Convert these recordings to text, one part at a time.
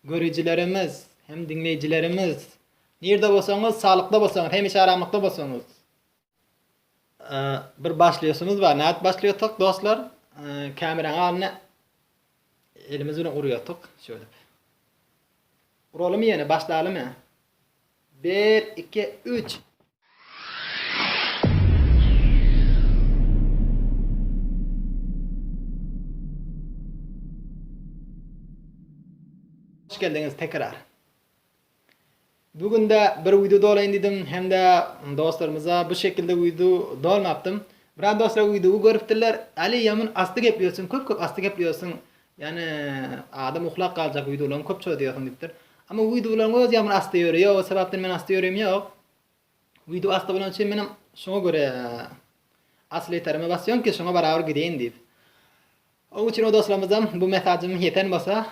görücülerimiz, hem dinleyicilerimiz. Nerede bolsaňyz, sağlıkda bolsaňyz, hem aramlykda bolsaňyz. Bir başlıyorsunuz var. Näet başlıyortuk dostlar? Kameranyň alyna elimiz bilen urýardyk. Şöyle. Uralım ýene başlayalım ya. 1 2 3. Hoş geldiniz tekrar. Bugün de bir video dolayın dedim hem de dostlarımıza bu şekilde video dolmaptım. Biran dostlar videoyu görüpdiler. Ali yaman astı gepliyorsun, köp astı gepliyorsun. Yani adam uhlak kalacak videolarını köp çözüyorsun dipdir. Ama videolarını öz yaman astı yürüyor. O sebepten men astı yürüyüm yok. Video astı bolan için benim şuna göre asıl yeterime basıyorum ki şuna beraber gideyim deyip. Onun için o dostlarımızdan bu mesajım yeten basa.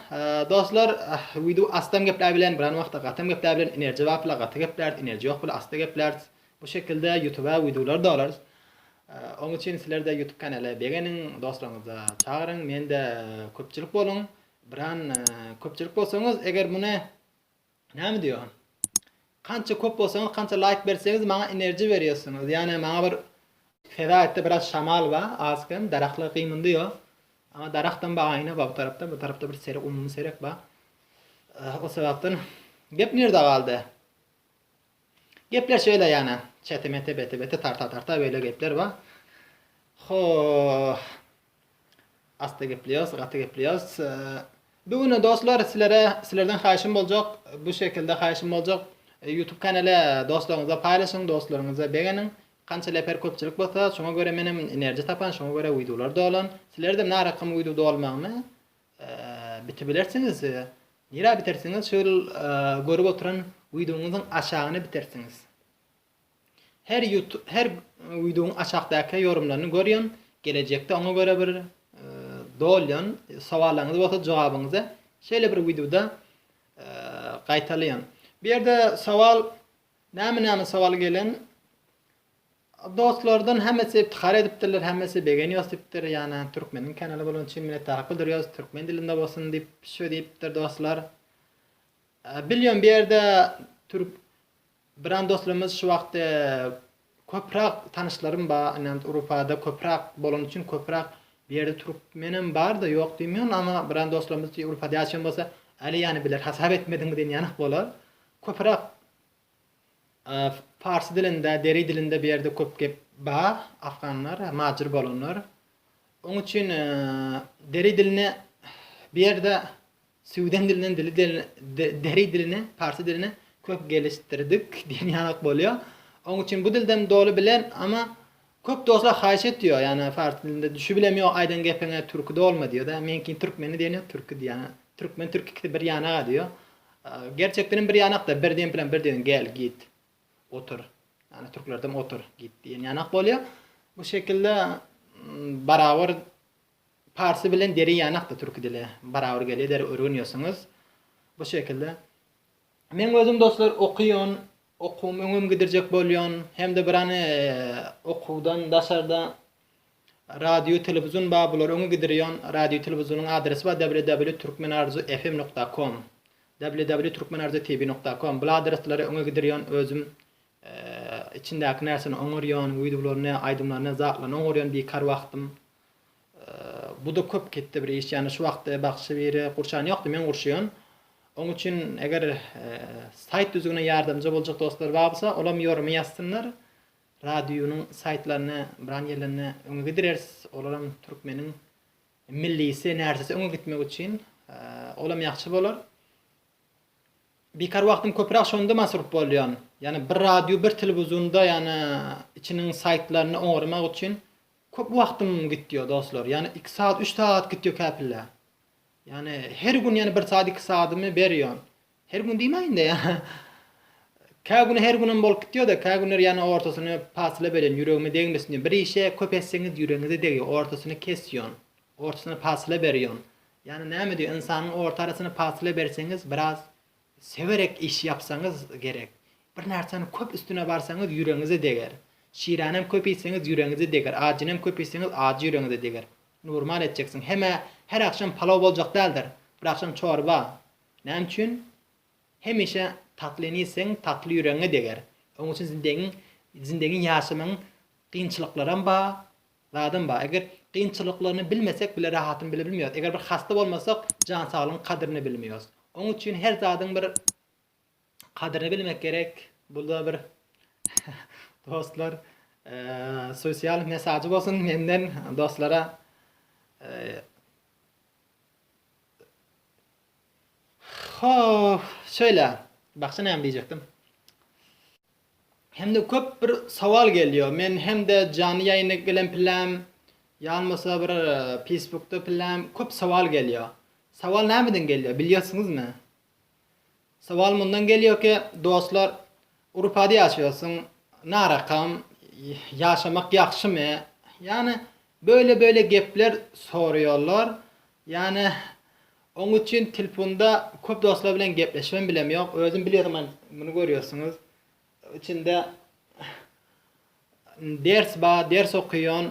Dostlar video astam gepler bilen biran vaqta qatam gepler bilen enerji vapla qatı gepler, enerji yok bile asta gepler. Bu şekilde YouTube'a videolar da alırız. Onun için sizler de YouTube kanalı beğenin, dostlarınıza çağırın. Men de köpçülük bolun. Biran köpçülük bolsanız eger bunu näme diyor? Kança köp bolsanız, kança like berseniz bana enerji veriyorsunuz. Yani bana bir feda etti biraz şamal var. Azkın daraklı kıymın diyor. Ama daraktan bağayına bu tarafta bir serek, umumi serek var. O sebepten gep nerede kaldı? Gepler şöyle yani. Çetemete bete tarta böyle gepler var. Asta gepliyoruz, gata gepliyoruz. Bugün dostlar sizlerden xahişim olacak. Bu şekilde xahişim olacak. YouTube kanalı dostlarınıza paylaşın, dostlarınıza beğenin. Kança leper köpçülük bolsa, şoňa göre menem enerji tapan, şoňa göre videolar da olan. Sizler de näme rakam video da olmagyny bitibilirsiniz. Nira bitersiniz, şöyle görüp oturan videoňyzyň aşagyny bitersiniz. Her videoň aşagdaky yorumlaryny görýän, gelecekde oňa göre bir dolýan, sowalaryňyz bolsa jogabyňyzy şeýle bir videoda gaýtalýan. Bir ýerde sowal, näme sowal gelen dostlardan hemmesi iftihar edipdirler, hemmesi beğeniyor dipdir. Yani Türkmenin kanalı bolan için mine takip ediyoruz. Türkmen dilinde bolsun dip şö dipdir dostlar. Bilýän bir ýerde Türk biran dostlarımız şu wagtda köprak tanışlarım bar, yani Avrupa'da köprak bolan için köprak bir ýerde Türkmenim bar da yok diýmiyorum ama biran dostlarımız Avrupa'da ýaşaýan bolsa, ali yani biler hasap etmediň diýen ýanyk bolar. Köprak Farsi dilinde, deri dilinde bir yerde köp gep ba, Afganlar, macir bolanlar. Onun için deri diline bir yerde Sudan dilinden deri diline, Farsi diline köp geliştirdik diýen ýanyk bolýar. Onun için bu dilden dolu bilen ama köp dostlar haýyş etýär. Yani Farsi dilinde düşü bilemiyor, aýdan gepene türküde olma diýär da. Menki türkmeni diýen türkü diýär. Türkmen türkü bir ýanaga diýär. Gerçekten bir ýanakda bir diýen bilen bir diýen gel git. Otur. Yani Türklerden otur git diýen ýanak bolýar. Bu şekilde barabar Parsi bilen deri ýanak da türk dili barabar gelýär, der öwrenýärsiňiz. Bu şekilde. Men özüm dostlar okuýan, okuwum öňüm gidirjek bolýan, hem de birany okuwdan daşarda radio, telewizyon babular öňe gidirýän. Radio, telewizyonyň adresi bar www.turkmenarzu.fm.com www.turkmenarzu.tv.com. Bu adreslere öňe gidirýän özüm içindäki närseni oňurýan, videolaryny, aýdymlaryny, zatlany oňurýan bekar wagtym. Bu da köp ketdi bir iş. Yani şu wagtda bakşy beri gurşan ýokdy, men gurşýan. Onun için eger sayt düzügüne ýardamçy boljak dostlar bolsa, olam ýoruma ýazsynlar. Radionyň saytlaryny, biran ýerlerini öňe gidireriz. Olaram Türkmeniň millisi närsesi öňe gitmek üçin olam ýaxşy bolar. Bekar wagtym köprak şonda masruf bolýan. Yani bir radio, bir televizyonda yani içinin saytlaryny oňurmak üçin köp wagtym gitýär dostlar. Yani 2 saat, 3 saat gitýär käpille. Yani her gün yani 1 saat, 2 saatimi berýän. Her gün diýmeýin-de ya. Ka gün her günüm bolup gitýär da, ka günler yani ortasyny pasla beren, ýüregime degmesin. Bir işe köp etseňiz ýüregiňize degýär, ortasyny kesýän, ortasyny pasla berýän. Yani näme diýär, insanyň orta arasyny pasla berseňiz, biraz severek iş yapsaňyz gerek. Bir närseni köp üstüne barsaňyz ýüregiňize deger. Şiranem köp ýetseňiz ýüregiňize deger. Ajynem köp ýetseňiz ajy ýüregiňize deger. Normal etjeksin. Her akşam palaw boljak däldir. Bir akşam çorba. Näme üçin? Hemişe tatlynysen tatly ýüreğine deger. Onuň üçin zindegi ýaşamyň kynçylyklaram ba, zadym ba. Eger kynçylyklaryny bilmesek bile rahatyny bile bilmeýäs. Eger bir hasta bolmasak jan saglygyň kadryny bilmeýäs. Onuň üçin her zadyň bir kadryny bilmek gerek. Bunda bir dostlar sosial mesajy bolsun menden dostlara. Şöyle, baksa näme diýjekdim. Hem de köp bir sowal gelýär. Men hem de jany ýaýyna gelen pilem, ýalmasa bir Facebookda pilem, köp sowal gelýär. Sowal nämeden gelýär, bilýärsiňizmi? Sowal mundan gelýär ki, dostlar, Urupa'da ýaşaýarsyň, narakam, ýaşamak ýakşymy? Yani böyle gepler soruyorlar. Yani onun için telefonda köp dostlar bilen gepleşmem bilem yok. Özüm bilýärm, bunu görüyorsunuz. İçinde ders okuyan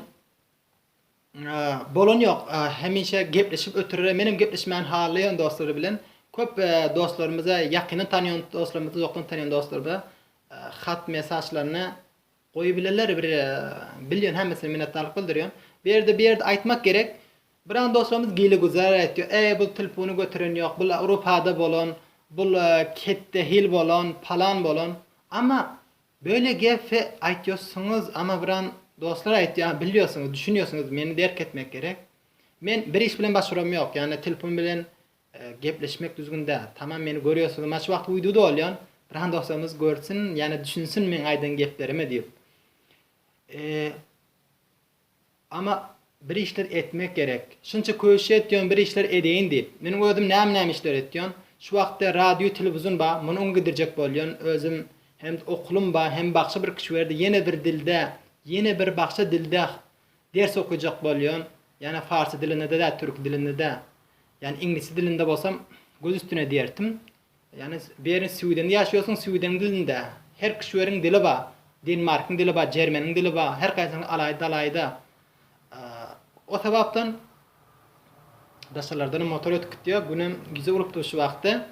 bolon yok. Hemişe gepleşip ötürür. Menim gepleşmän halayan dostları bilen köp dostlarymyza, ýakyny tanıyan dostlarymyza, ýokdan tanıyan dostlarymyza hat mesajlaryny goýup bilerler. Bir bilýän hemmesine minnetdarlyk bildirýän. Bir yerde aýtmak gerek. Biran dostlarymyz gili güzel aýtýar. Bu telefonu götüren ýok. Bu Avrupa'da bolan, bu ketde hil bolan, palan bolan. Ama böyle gefe aýtýarsyňyz, ama biran dostlar aýtýar, bilýärsiňiz, düşünýärsiňiz, meni derk etmek gerek. Men bir iş bilen başaram ýok. Yani telefon bilen gepleşmek düzgünde. Tamam, meni görýärsiňiz. Maç wagt uyduda bolýan. Biran dostlarymyz görsün, yani düşünsün men aýdan geplerimi diýip. Ama bir işler etmek gerek. Şunça köşe etýän bir işler edeýin diýip. Meniň özüm näme işler etýän? Şu wagtda radio, telewizyon ba, muny gidirjek bolýan. Özüm hem okulum ba, hem başga bir kişi berdi. Yine bir dilde, yine bir başga dilde ders okuyacak bolýan. Yani Farsy dilinde de, Türk dilinde de. Yani İngilizce dilinde bolsam göz üstüne diýerdim. Yani bir Sweden ýaşaýarsyň, Sweden dilinde. Her kişilerin dili ba. Denmark'ın dili ba, Jermanyň dili ba. Her kaysyny alayda. O sebapdan daşalardan motor ötüp gitýär. Günüm güze urupdy şu wagtda.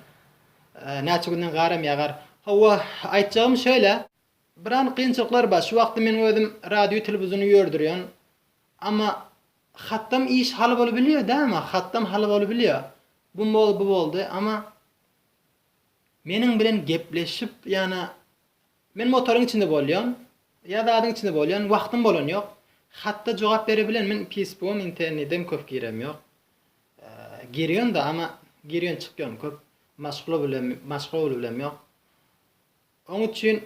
Näçe günden garam ýagar. Hawa aýtjagym şöyle. Biran kynçylyklar bar. Şu wagtda men özüm radio, telewiziony ýördürýän. Ama hattam iş haly bolup bilýär, däme? Hattam haly bolup bilýär. Bu boldy, ama meniň bilen gepleşip, yani men motoryň içinde bolýan, ýa-da adyň içinde bolýan, wagtym bolan ýok. Hatta jogap berebilen, men Facebook'um, internetim köp girem ýok. Girýän da, ama girýän çykýan köp maşgul bilen ýok. Onun için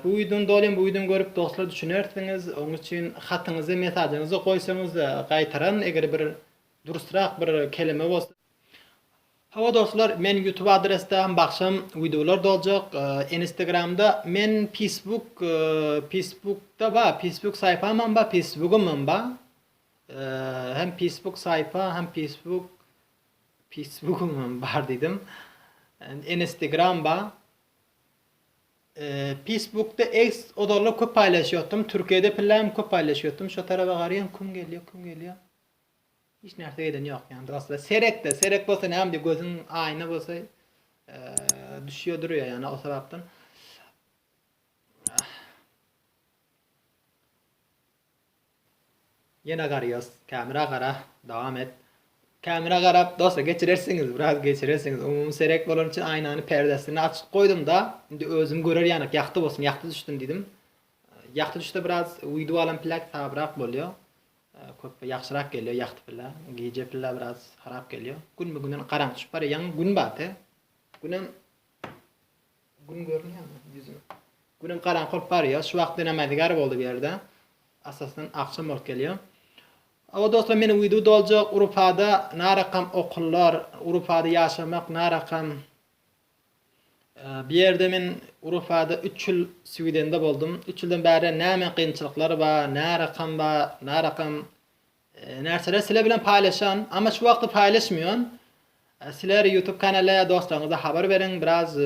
bu videonu dolayım, bu videonu görüp dostlar düşünersiniz. Onun için hatyňyzy, mesajyňyzy koysanız gaýtaran, eger bir durusrak bir kelime bolsa. Hawa dostlar, men YouTube adresden bakşam videolar doljak. Instagramda men Facebook'da ba, Facebook sayfam ba, Facebook'um ba. Hem Facebook sayfa, hem Facebook'um bar dedim. Instagram ba. Facebook'da odalar köp paylaşıyordum. Türkiye'de pilem köp paylaşıyordum. Şu tarafa garaýan kim gelýär. Hiç nerede eden yok yani. Dostlar serek bolsa näme diýip gözüň aýna bolsa düşüyor duruyor yani o sebapdan. Yine garaýas. Kamera gara, dawam et. Kamera garap dostlar geçirirsiniz, biraz geçirirsiniz. Serek bolan için aynanı perdesini açık koydum da, indi özüm görer ýanyk, ýakty bolsun, ýakty düşdüm dedim. Ýakty düşde biraz uydu alan plak sabrak bolýar. Köp ýaxşyrak gelýär ýakty plak. Gece plak biraz harap gelýär. Gün garaň düşüp bar, ýa gün baty. Gün görnýärmi ýüzüme? Günem garaň bolup barýar. Şu wagtda näme boldy bu ýerde. Asasdan akşam bolup gelýär. Awa dostlar, meni video doljak Urupa'da narakam okullar, Urupa'da ýaşamak narakam. Bir yerde men Urupa'da 3 ýyl Swedende boldum. 3 ýyldan bäri näme kynçylyklary bar, narakam nerseler sile bilen paylaşan, ama şu wagtda paylaşmýan. Siler YouTube kanaly dostlaryňyza habar beriň, biraz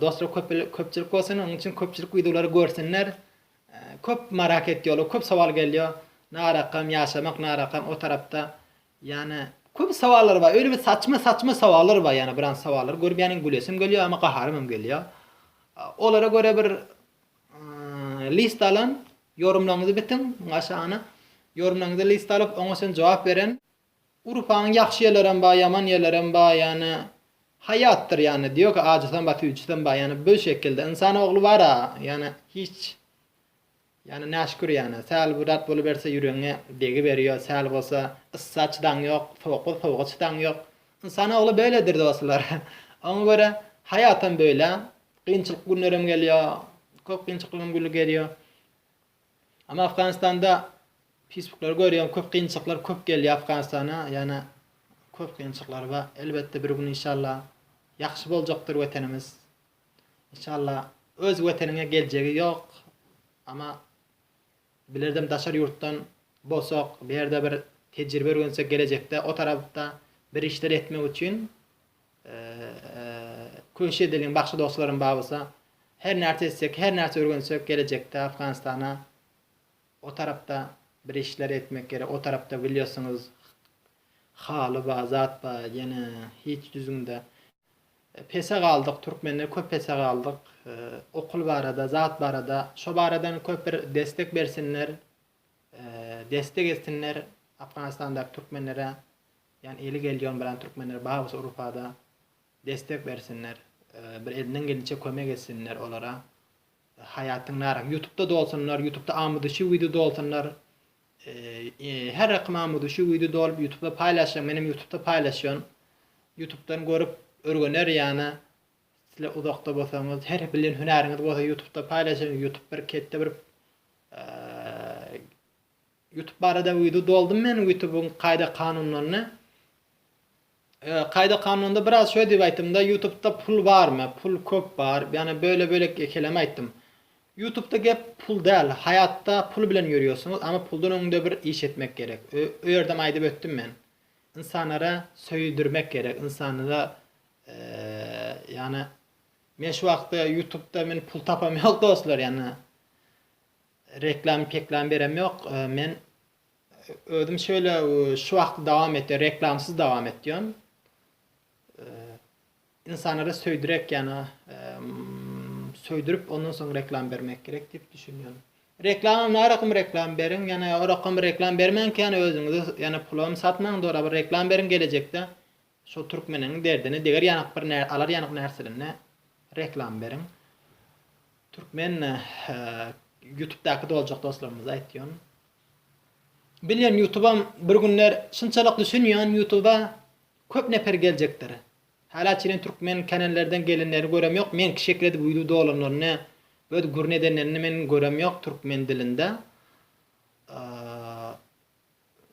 dostlar köpçülik bolsun, onuň üçin köpçülik videolary görsinler. Köp merak etýärler, köp sowal gelýär. Narakam ýaşamak, narakam o tarapda, yani köp savallar var. Öyle bir saçma savallar var yani biran savallar. Görüp yani gülesim geliyor ama qaharım geliyor. Olara göre bir list alan, yorumlarınızı bitin. Aşağına yorumlarınızı list alıp ona sen cevap veren. Urfa'nın yaxşı yerlerim ba, yaman yerlerim ba yani hayattır yani diyor ki acısan batı üçten ba yani bu şekilde insan oğlu var ha yani hiç yani naşkür yani sel burat bolu berse yüreğine degi veriyor sel bolsa ıssaçdan yok soğukçdan yok insan oğlu böyledir dostlar. Ona göre hayatım böyle kıyınçılık günlerim geliyor çok kıyınçılık günü geliyor ama Afganistan'da Facebook'ları görüyorum, köp kıyınçılıklar köp geliyor Afganistan'a. Yani köp kıyınçılıklar var. Elbette bir gün inşallah yaxşı bolacaktır vatanımız. İnşallah öz vatanına geleceği yok. Ama bilirdim daşar yurttan bolsak, bir yerde bir tecrübe öğrensek gelecekte o tarafta bir işler etmek için köşe edilen başka dostlarım bağlısa her nerede etsek, her nerede öğrensek gelecekte Afganistan'a o tarafta bir işler etmek gerek. O tarafta biliyorsunuz halı ba, zat ba, yani hiç düzgünde. Pese kaldık, Türkmenler köp pese kaldık. Okul barada, zat barada, şu baradan köp bir destek versinler. Destek etsinler Afganistan'daki Türkmenlere. Yani eli geliyor bilen Türkmenler bazı Avrupa'da destek versinler. Bir elinden gelince kömek etsinler onlara. Hayatınlar YouTube'da da olsunlar, YouTube'da amıdı şu videoda olsunlar. Her rakam amıdı şu videoda olup YouTube'da paylaşın. Benim YouTube'da paylaşıyorum. YouTube'dan görüp örgüner yani. Sizler uzakta bolsanız her bilen hünäriniz bolsa YouTube'da paylaşın. YouTube bir kette bir YouTube barada video doldum men YouTube'un kayda kanunlarını. Kayda kanununda biraz şöyle diye aytdım da YouTube'da pul var mı? Pul köp var. Yani böyle kelime aytdım. YouTube'da gep pul değil. Hayatta pul bilen görüyorsunuz ama puldan önünde bir iş etmek gerek. O yerden aydıp öttüm ben. İnsanlara söydürmek gerek. İnsanlara yani men şu vaqtda YouTube'da men pul tapam yok dostlar yani. Reklam berem yok. Men ödüm şöyle şu vaqt devam etti. Reklamsız devam ediyorum. İnsanlara söydürek yani söydürüp ondan sonra reklam vermek gerek diye düşünüyorum. Reklam ne rakam reklam verin yani o rakam reklam vermen ki yani özünüz yani pulum satman doğru bir reklam verin gelecekte şu Türkmenin derdini diğer yanak bir alar yanak nerselerine reklam verin. Türkmen YouTube'daki da olacak dostlarımıza aytıyorum. Biliyorum YouTube'a bir günler şunçalık düşünüyorum YouTube'a köp nefer gelecektir. Hala çiren Türkmen kanallardan gelenleri görem yok. Men şekilde bu videoda olanlarını böyle gurne edenlerini men görem yok Türkmen dilinde.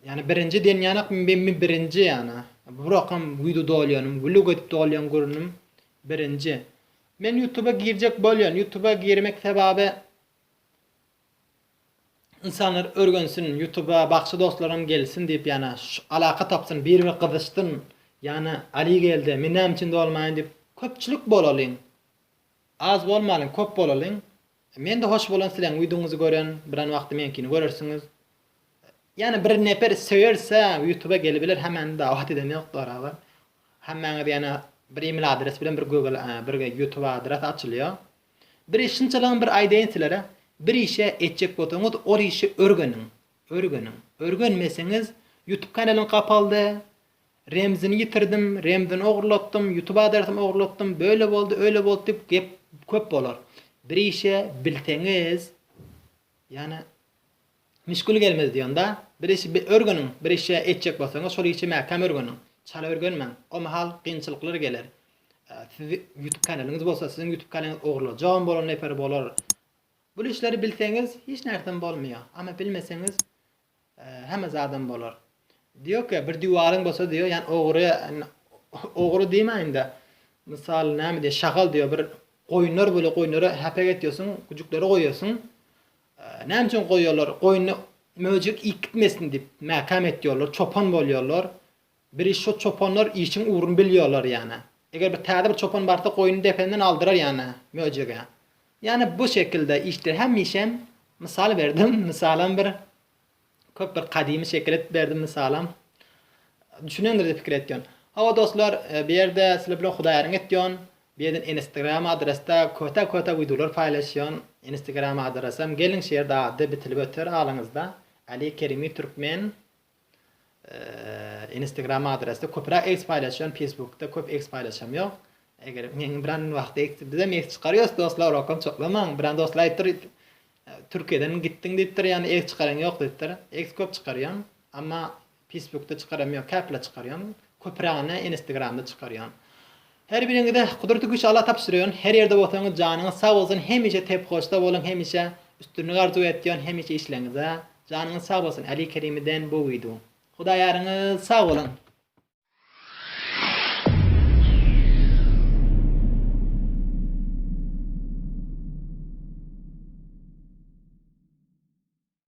Yani birinci denyanak men birinci yani. Bu rakam videoda olayanım, vlog edip olayan görünüm birinci. Men YouTube'a girecek bolyan. YouTube'a girmek sebebi insanlar örgünsün, YouTube'a bakşı dostlarım gelsin deyip yani alaka tapsın, bir kızıştın. Yani Ali geldi, men içinde olmayın deyip köpçülük bolalın. Az bolmalın, köp bolalın. Men de hoş bolan silen videonuzu gören, biran wagty menkini görersiniz. Yani bir nefer söyerse YouTube'a gelebilir hemen davet eden yok beraber. Hemen yani bir email adres bilen bir Google bir YouTube adres açılıyor. Bir işinçalan bir identilere bir işe etcek botanız o işi örgünün. Örgünmeseniz YouTube kanalın kapalı. Remzini yitirdim, remzini oğurlattım, YouTube adresimi oğurlattım, böyle oldu, öyle oldu deyip gep köp bolar. Bir işe bilteniz yani müşkül gelmez diyorsun da bir işi bir örgünün, bir işe etcek bolsanız şol işi mäkem örgünün. Çala örgünmen. O mahal kynçylyklar gelir. Siz YouTube kanalınız bolsa sizin YouTube kanalınız oğurlajak bolan nefer bolar. Bu işleri bilseniz hiç nereden bolmuyor. Ama bilmeseniz hem zaten bolar. Diyor ki bir duvarın bolsa diyor yani oğru demeyin de misal näme diye şakal diyor bir koyunlar böyle koyunları hapek ediyorsun kucukları koyuyorsun näme için koyuyorlar koyunu möcük ikitmesin deyip mäkam ediyorlar çopan boluyorlar bir şu çopanlar işin uğrunu biliyorlar yani eğer bir tane bir çopan varsa koyunu defenden aldırar yani möcüge yani bu şekilde işte hem işem misal verdim misalan bir köp bir kadimi şekilde verdim misalam düşünendir diye fikir etdiyon. Hawa dostlar, bir yerde sizler bilen Hudaýaryň etdiyon. Bir yerden Instagram adresde köte videolar paylaşýan. Instagram adresem gelin şeýerde ady bitilip öter alanızda. Ali Kerimi Türkmen Instagram adresde köpürak X paylaşýan, Facebook'ta köp X paylaşam ýok. Eger men bilen wagtda bize mes çykarýas dostlar, rakam çoklamaň. Bilen dostlar aýtdyr, Türkiýeden gitdiň diýipdir, ýani X çykaran ýok diýipdir. X köp çykarýan, amma Facebook'ta çykaramýar, käple çykarýan. Köpürägini Instagram'da çykarýan. Her biriňizde kudrety güç Allah tapşyrýan. Her ýerde bolsaňyz janyňyz sag bolsun, hemişe tepkoşda bolun, hemişe üstünlük arzu etýän, hemişe işleňize. Janyňyz sag bolsun. Ali Kerimi'den bu video. Hudaýaryňyz sag bolun.